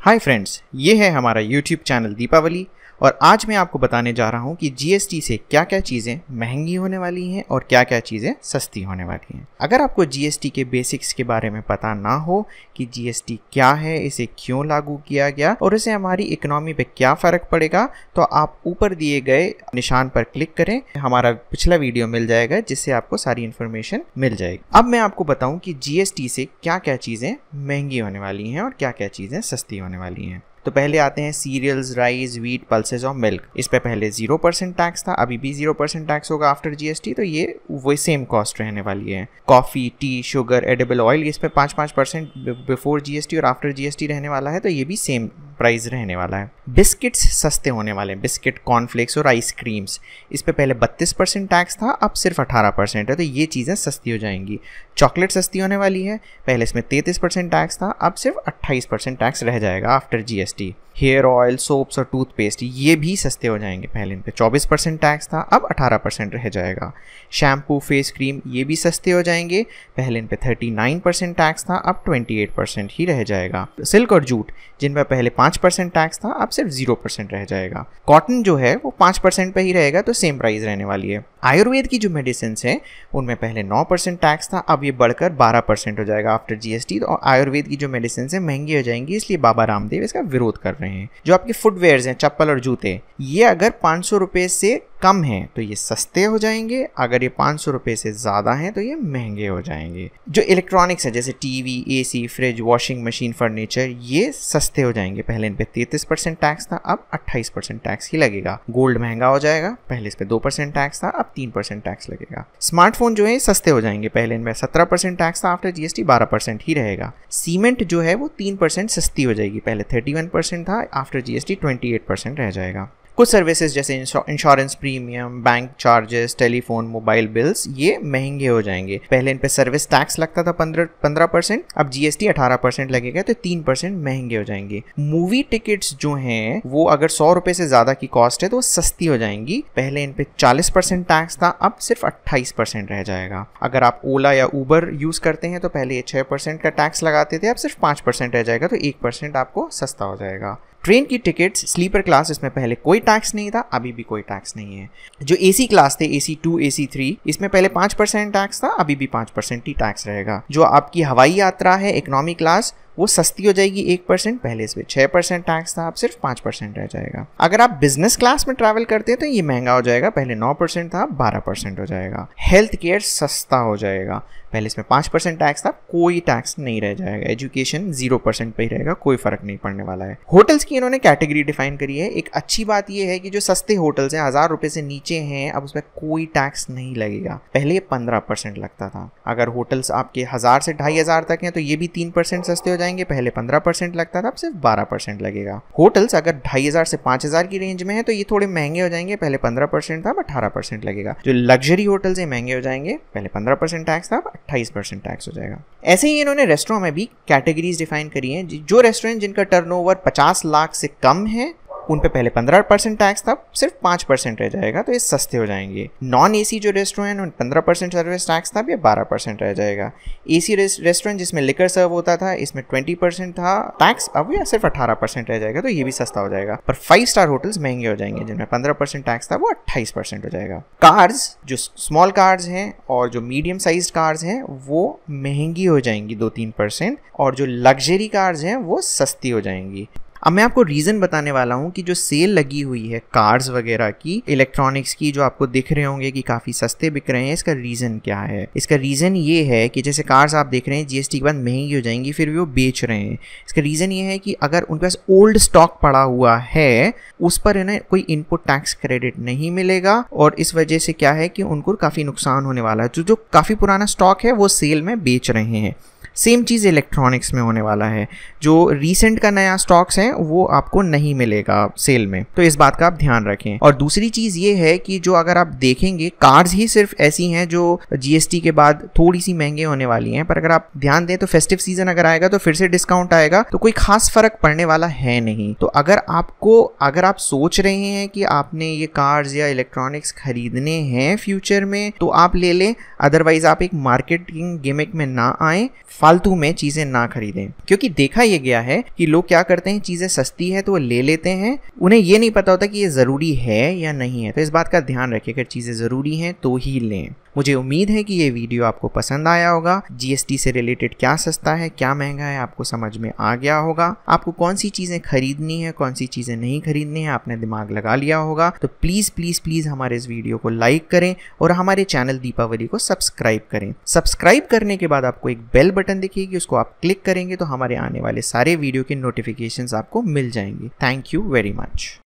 Hi friends, ये है हमारा यूट्यूब चैनल दीपावली और आज मैं आपको बताने जा रहा हूँ कि जीएसटी से क्या क्या चीज़ें महंगी होने वाली हैं और क्या क्या चीज़ें सस्ती होने वाली हैं। अगर आपको जीएसटी के बेसिक्स के बारे में पता ना हो कि जीएसटी क्या है, इसे क्यों लागू किया गया और इससे हमारी इकोनॉमी पे क्या फ़र्क पड़ेगा, तो आप ऊपर दिए गए निशान पर क्लिक करें। हमारा पिछला वीडियो मिल जाएगा जिससे आपको सारी इन्फॉर्मेशन मिल जाएगी। अब मैं आपको बताऊँ कि जीएसटी से क्या क्या चीज़ें महंगी होने वाली हैं और क्या क्या चीज़ें सस्ती होने वाली हैं। तो पहले आते हैं सीरियल्स, राइस, व्हीट, पल्सेस और मिल्क। इस पे पहले 0% टैक्स था, अभी भी 0% टैक्स होगा आफ्टर जीएसटी, तो ये वही सेम कॉस्ट रहने वाली है। Coffee, T, sugar, edible oil, इस पे 5% बिफोर जीएसटी और आफ्टर जीएसटी रहने वाला है, तो ये भी सेम प्राइस रहने वाला है। बिस्किट्स सस्ते होने वाले हैं, बिस्किट, कॉर्नफ्लेक्स और आइसक्रीम्स। इस पे पहले 32% टैक्स था, अब सिर्फ 18% है, तो ये चीज़ें सस्ती हो जाएंगी। चॉकलेट सस्ती होने वाली है, पहले इसमें 33% टैक्स था, अब सिर्फ 28% टैक्स रह जाएगा after GST. Hair oil, soaps और टूथपेस्ट ये भी सस्ते हो जाएंगे, पहले इन पे 24% टैक्स था, अब 18% रह जाएगा। शैम्पू, फेस क्रीम ये भी सस्ते हो जाएंगे, पहले इन पे 39% टैक्स था, अब 28% ही रह जाएगा। सिल्क और जूट जिन पर पहले 5% टैक्स था, अब सिर्फ 0% रह जाएगा। कॉटन जो है वो 5% पे ही रहेगा, तो सेम प्राइस रहने वाली है। आयुर्वेद की जो मेडिसिन हैं उनमें पहले 9% टैक्स था, अब ये बढ़कर 12% हो जाएगा आफ्टर जीएसटी। तो आयुर्वेद की जो मेडिसिन हैं महंगी हो जाएंगी, इसलिए बाबा रामदेव इसका विरोध कर रहे हैं। जो आपके फुटवेयर्स हैं, चप्पल और जूते, ये अगर 500 रुपये से कम हैं तो ये सस्ते हो जाएंगे, अगर ये 500 रुपये से ज़्यादा हैं तो ये महंगे हो जाएंगे। जो इलेक्ट्रॉनिक्स है जैसे TV, AC, fridge, washing machine, furniture, ये सस्ते हो जाएंगे। पहले इन पे 33% टैक्स था, अब 28% टैक्स ही लगेगा। गोल्ड महंगा हो जाएगा, पहले इस पे 2% टैक्स था, अब 3% टैक्स लगेगा। स्मार्टफोन जो है सस्ते हो जाएंगे, पहले इनमें 17% टैक्स था, आफ्टर जीएसटी 12% ही रहेगा। सीमेंट जो है वो 3% सस्ती हो जाएगी, पहले 31% था, आफ्टर जीएसटी 28% रह जाएगा। कुछ सर्विसेज जैसे insurance premium, bank charges, telephone, mobile bills ये महंगे हो जाएंगे। पहले इन पे सर्विस टैक्स लगता था 15%, अब जीएसटी 18% लगेगा, तो 3% महंगे हो जाएंगे। मूवी टिकट्स जो हैं वो अगर 100 रुपये से ज़्यादा की कॉस्ट है तो वो सस्ती हो जाएंगी, पहले इन पे 40% टैक्स था, अब सिर्फ 28% रह जाएगा। अगर आप ओला या ऊबर यूज़ करते हैं तो पहले ये 6% का टैक्स लगाते थे, अब सिर्फ 5% रह जाएगा, तो 1% आपको सस्ता हो जाएगा। ट्रेन की टिकट्स स्लीपर क्लास, इसमें पहले कोई टैक्स नहीं था, अभी भी कोई टैक्स नहीं है। जो एसी क्लास थे, एसी 2, एसी 3, इसमें पहले 5% टैक्स था, अभी भी 5% ही टैक्स रहेगा। जो आपकी हवाई यात्रा है इकोनॉमी क्लास, वो सस्ती हो जाएगी 1%, पहले इस पे 6% टैक्स था, अब सिर्फ 5% रह जाएगा। अगर आप बिजनेस क्लास में ट्रैवल करते हैं तो ये महंगा हो जाएगा, पहले 9% था, 12% हो जाएगा। हेल्थ केयर सस्ता हो जाएगा, पहले इसमें 5% टैक्स था, कोई टैक्स नहीं रह जाएगा। एजुकेशन 0% पे ही रहेगा, कोई फर्क नहीं पड़ने वाला है। होटल्स की इन्होंने कैटेगरी डिफाइन करी है। एक अच्छी बात यह है कि जो सस्ते होटल्स हैं, 1000 रुपये से नीचे हैं, अब उसमें कोई टैक्स नहीं लगेगा, पहले ये 15% लगता था। अगर होटल्स आपके 1000 से 2500 तक हैं तो ये भी 3% सस्ते हो जाएंगे, पहले 15% लगता था, अब सिर्फ 12% लगेगा। होटल्स अगर 2500 से 5000 की रेंज में है तो ये थोड़े महंगे हो जाएंगे, पहले 15% था, अब 18% लगेगा। जो लग्जरी होटल्स हैं महंगे हो जाएंगे, पहले 15% टैक्स था, अब 28% टैक्स हो जाएगा। ऐसे ही इन्होंने रेस्टोरेंट में भी कैटेगरीज डिफाइन करी हैं। जो रेस्टोरेंट जिनका टर्नओवर 50 लाख से कम है उन पे पहले 15% टैक्स था, सिर्फ 5% रह जाएगा, तो ये सस्ते हो जाएंगे। नॉन एसी जो रेस्टोरेंट उन 15% सर्विस टैक्स था, ये 12% रह जाएगा। एसी रेस्टोरेंट जिसमें लिकर सर्व होता था, इसमें 20% था टैक्स, अब ये सिर्फ 18% रह जाएगा, तो ये भी सस्ता हो जाएगा। पर 5 स्टार होटल्स महंगे हो जाएंगे, जिनमें 15% टैक्स था वो 28% हो जाएगा। कार्स, जो स्मॉल कार्स हैं और जो मीडियम साइज कार्स हैं वो महंगी हो जाएंगी 2-3%, और जो लग्जरी कार्स हैं वो सस्ती हो जाएंगी। अब मैं आपको रीज़न बताने वाला हूँ कि जो सेल लगी हुई है कार्स वगैरह की, इलेक्ट्रॉनिक्स की, जो आपको दिख रहे होंगे कि काफ़ी सस्ते बिक रहे हैं, इसका रीज़न क्या है। इसका रीज़न ये है कि जैसे कार्स आप देख रहे हैं जीएसटी के बाद महंगी हो जाएंगी, फिर भी वो बेच रहे हैं। इसका रीज़न ये है कि अगर उनके पास ओल्ड स्टॉक पड़ा हुआ है उस पर इन्हें कोई इनपुट टैक्स क्रेडिट नहीं मिलेगा, और इस वजह से क्या है कि उनको काफ़ी नुकसान होने वाला है। जो काफ़ी पुराना स्टॉक है वो सेल में बेच रहे हैं। सेम चीज़ इलेक्ट्रॉनिक्स में होने वाला है, जो रीसेंट का नया स्टॉक्स है वो आपको नहीं मिलेगा सेल में, तो इस बात का आप ध्यान रखें। और दूसरी चीज़ ये है कि जो अगर आप देखेंगे कार्स ही सिर्फ ऐसी हैं जो जीएसटी के बाद थोड़ी सी महंगे होने वाली हैं, पर अगर आप ध्यान दें तो फेस्टिव सीजन अगर आएगा तो फिर से डिस्काउंट आएगा, तो कोई खास फर्क पड़ने वाला है नहीं। तो अगर आप सोच रहे हैं कि आपने ये कार्स या इलेक्ट्रॉनिक्स खरीदने हैं फ्यूचर में तो आप ले लें, अदरवाइज आप एक मार्केटिंग गिमिक में ना आए। फालतू में चीजें ना खरीदें, क्योंकि देखा यह गया है कि लोग क्या करते हैं, चीजें सस्ती है तो वो ले लेते हैं, उन्हें ये नहीं पता होता कि ये जरूरी है या नहीं है। तो इस बात का ध्यान रखिए, अगर चीजें जरूरी हैं तो ही लें। मुझे उम्मीद है कि ये वीडियो आपको पसंद आया होगा। जीएसटी से रिलेटेड क्या सस्ता है क्या महंगा है आपको समझ में आ गया होगा। आपको कौन सी चीजें खरीदनी है कौन सी चीजें नहीं खरीदनी है आपने दिमाग लगा लिया होगा। तो प्लीज प्लीज प्लीज हमारे इस वीडियो को लाइक करें और हमारे चैनल दीपावली को सब्सक्राइब करें। सब्सक्राइब करने के बाद आपको एक बेल बटन दिखेगी, उसको आप क्लिक करेंगे तो हमारे आने वाले सारे वीडियो के नोटिफिकेशंस आपको मिल जाएंगे। Thank you very much.